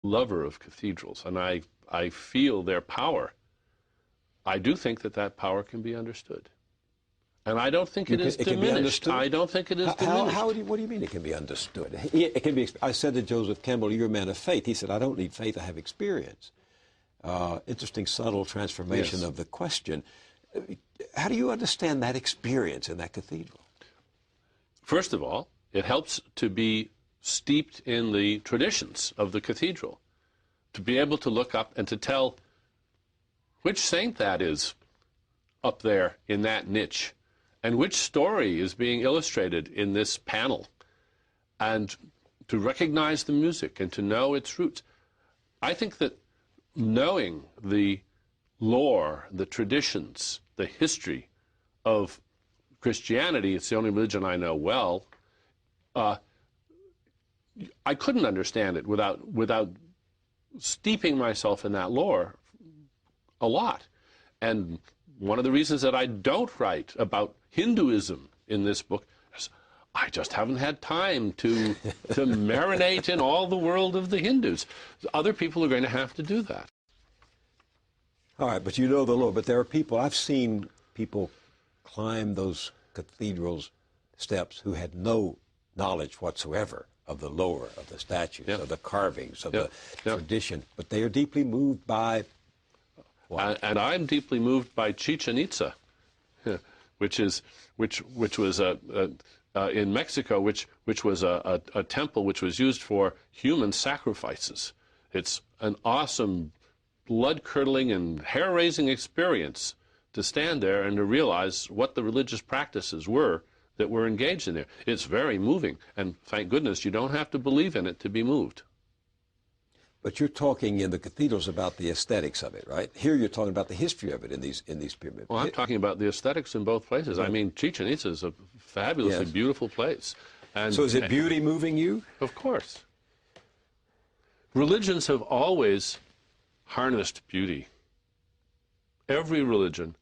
lover of cathedrals, and I feel their power. I do think that that power can be understood. And I don't think it is diminished. I don't think it is diminished. What do you mean it can be understood? It can be. I said to Joseph Campbell, "You're a man of faith." He said, "I don't need faith, I have experience." Interesting, subtle transformation of the question. How do you understand that experience in that cathedral? First of all, it helps to be steeped in the traditions of the cathedral, to be able to look up and to tell which saint that is up there in that niche, and which story is being illustrated in this panel, and to recognize the music and to know its roots. I think that knowing the lore, the traditions, the history of Christianity, it's the only religion I know well, I couldn't understand it without steeping myself in that lore a lot. And one of the reasons that I don't write about Hinduism in this book is I just haven't had time to marinate in all the world of the Hindus. Other people are going to have to do that. All right, but you know the lore. But there are people, I've seen people climb those cathedrals steps who had no knowledge whatsoever of the lore, of the statues, of the carvings, of the tradition. But they are deeply moved by what? And I'm deeply moved by Chichen Itza, which was in Mexico, which was a temple which was used for human sacrifices. It's an awesome, blood-curdling and hair-raising experience to stand there and to realize what the religious practices were that were engaged in there. It's very moving, and thank goodness you don't have to believe in it to be moved. But you're talking in the cathedrals about the aesthetics of it, right? Here you're talking about the history of it in these pyramids. Well, I'm talking about the aesthetics in both places. I mean, Chichen Itza is a fabulously beautiful place. And so is it beauty moving you? Of course. Religions have always harnessed beauty. Every religion,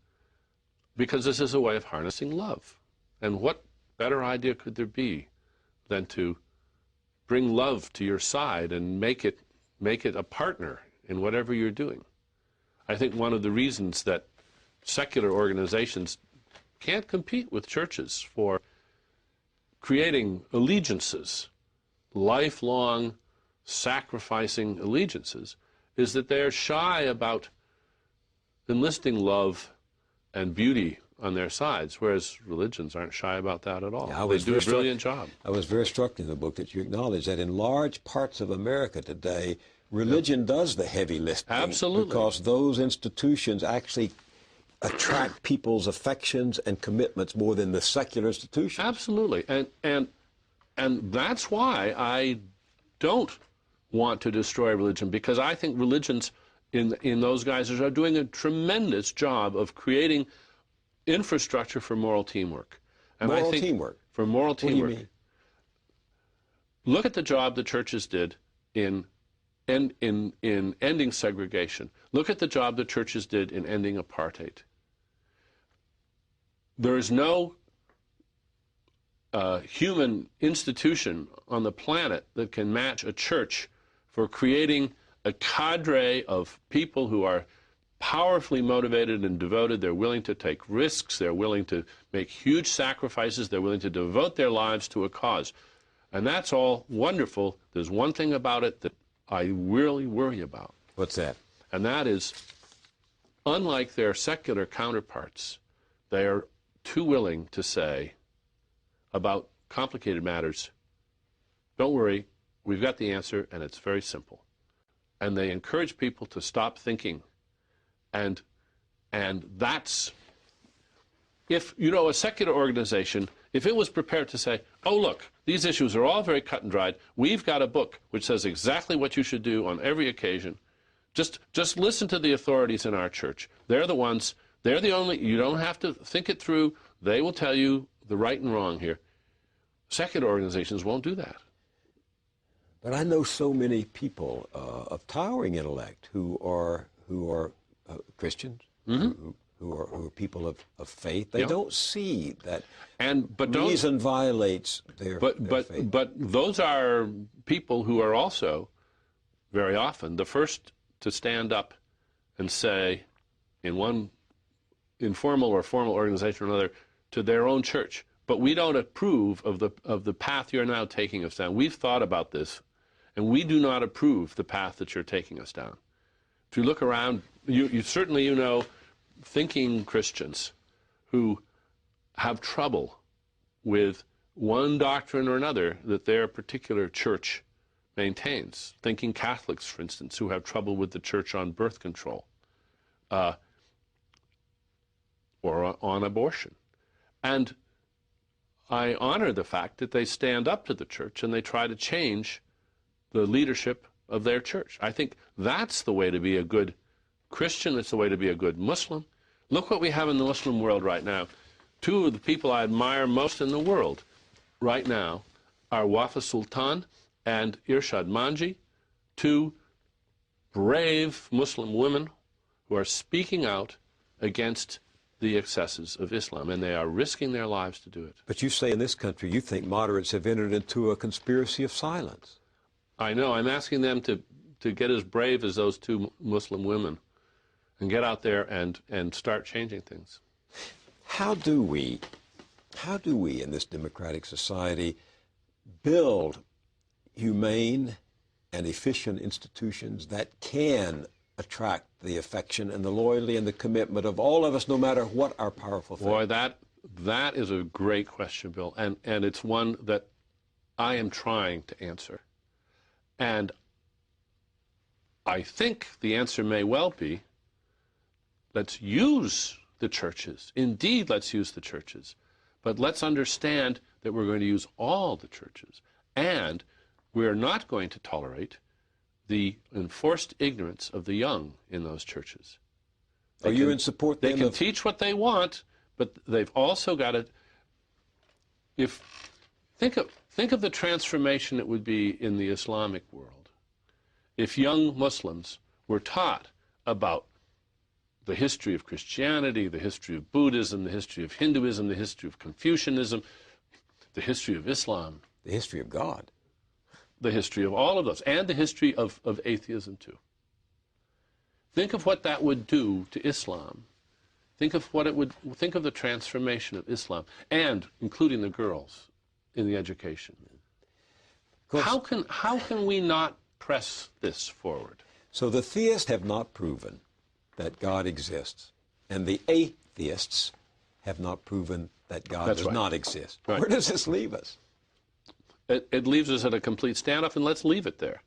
because this is a way of harnessing love. And what better idea could there be than to bring love to your side and make it a partner in whatever you're doing? I think one of the reasons that secular organizations can't compete with churches for creating allegiances, lifelong sacrificing allegiances, is that they're shy about enlisting love and beauty on their sides, whereas religions aren't shy about that at all. Yeah, they do a brilliant job. I was very struck in the book that you acknowledge that in large parts of America today, religion does the heavy lifting. Absolutely. Because those institutions actually attract people's affections and commitments more than the secular institutions. Absolutely. And that's why I don't want to destroy religion, because I think religions in those guises are doing a tremendous job of creating infrastructure for moral teamwork. And moral I think teamwork? For moral teamwork. What do you mean? Look at the job the churches did in ending segregation. Look at the job the churches did in ending apartheid. There is no human institution on the planet that can match a church for creating a cadre of people who are powerfully motivated and devoted. They're willing to take risks. They're willing to make huge sacrifices. They're willing to devote their lives to a cause. And that's all wonderful. There's one thing about it that I really worry about. What's that? And that is, unlike their secular counterparts, they are too willing to say about complicated matters, don't worry, we've got the answer, and it's very simple. And they encourage people to stop thinking. And that's, if, you know, a secular organization, if it was prepared to say, oh, look, these issues are all very cut and dried, we've got a book which says exactly what you should do on every occasion, just listen to the authorities in our church. They're the ones, they're the only, you don't have to think it through, they will tell you the right and wrong here. Secular organizations won't do that. But I know so many people of towering intellect who are Christians, who are people of faith. They don't see that reason violates their faith. But those are people who are also very often, the first to stand up and say, in one informal or formal organization or another, to their own church, but we don't approve of the path you're now taking us down. We've thought about this, and we do not approve the path that you're taking us down. If you look around, you certainly know thinking Christians who have trouble with one doctrine or another that their particular church maintains. Thinking Catholics, for instance, who have trouble with the church on birth control or on abortion. And I honor the fact that they stand up to the church and they try to change the leadership of their church. I think that's the way to be a good Christian. It's the way to be a good Muslim. Look what we have in the Muslim world right now. Two of the people I admire most in the world right now are Wafa Sultan and Irshad Manji, two brave Muslim women who are speaking out against the excesses of Islam, and they are risking their lives to do it. But you say in this country you think moderates have entered into a conspiracy of silence. I know. I'm asking them to get as brave as those two Muslim women and get out there and start changing things. How do we in this democratic society build humane and efficient institutions that can attract the affection and the loyalty and the commitment of all of us, no matter what our powerful thing? Boy, that is a great question, Bill, and it's one that I am trying to answer. And I think the answer may well be, let's use the churches. Indeed, let's use the churches. But let's understand that we're going to use all the churches. And we're not going to tolerate the enforced ignorance of the young in those churches. Are you in support then? They can teach what they want, but they've also got to... Think of the transformation it would be in the Islamic world if young Muslims were taught about the history of Christianity, the history of Buddhism, the history of Hinduism, the history of Confucianism, the history of Islam. The history of God. The history of all of those, and the history of atheism, too. Think of what that would do to Islam. Think of the transformation of Islam, and including the girls in the education. How can we not press this forward? So the theists have not proven that God exists, and the atheists have not proven that God does not exist. Right. Where does this leave us? It leaves us at a complete standoff, and let's leave it there.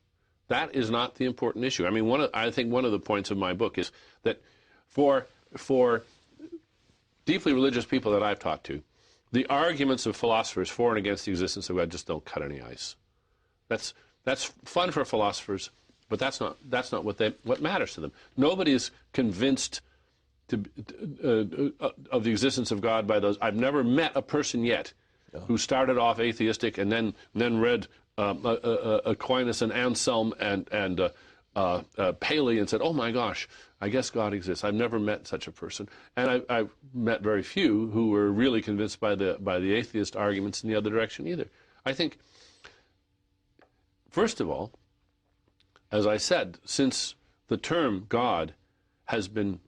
That is not the important issue. I mean, I think one of the points of my book is that for deeply religious people that I've talked to, the arguments of philosophers for and against the existence of God just don't cut any ice. That's fun for philosophers, but that's not what matters to them. Nobody is convinced of the existence of God by those. I've never met a person yet who started off atheistic and then read Aquinas and Anselm and Paley and said, "Oh my gosh, I guess God exists." I've never met such a person, and I've met very few who were really convinced by the atheist arguments in the other direction either. I think, first of all, as I said, since the term God has been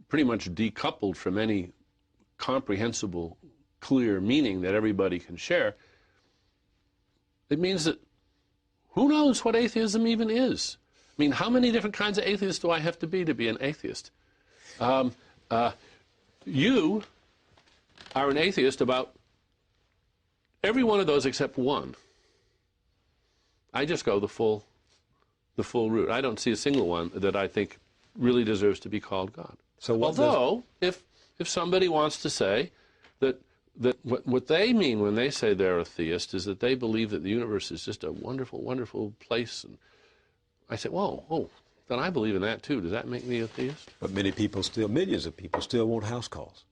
pretty much decoupled from any comprehensible, clear meaning that everybody can share, it means that who knows what atheism even is? I mean, how many different kinds of atheists do I have to be an atheist? You are an atheist about every one of those except one. I just go the full route. I don't see a single one that I think really deserves to be called God. So although, if somebody wants to say that what they mean when they say they're a theist is that they believe that the universe is just a wonderful, wonderful place, and I say, then I believe in that too. Does that make me a theist? But millions of people still want house calls.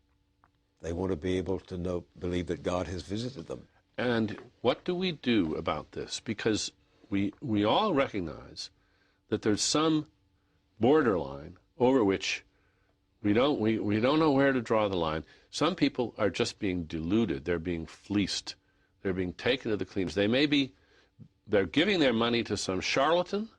They want to be able to believe that God has visited them. And what do we do about this? Because we all recognize that there's some borderline over which we don't know where to draw the line. Some people are just being deluded. They're being fleeced. They're being taken to the cleaners. They're giving their money to some charlatan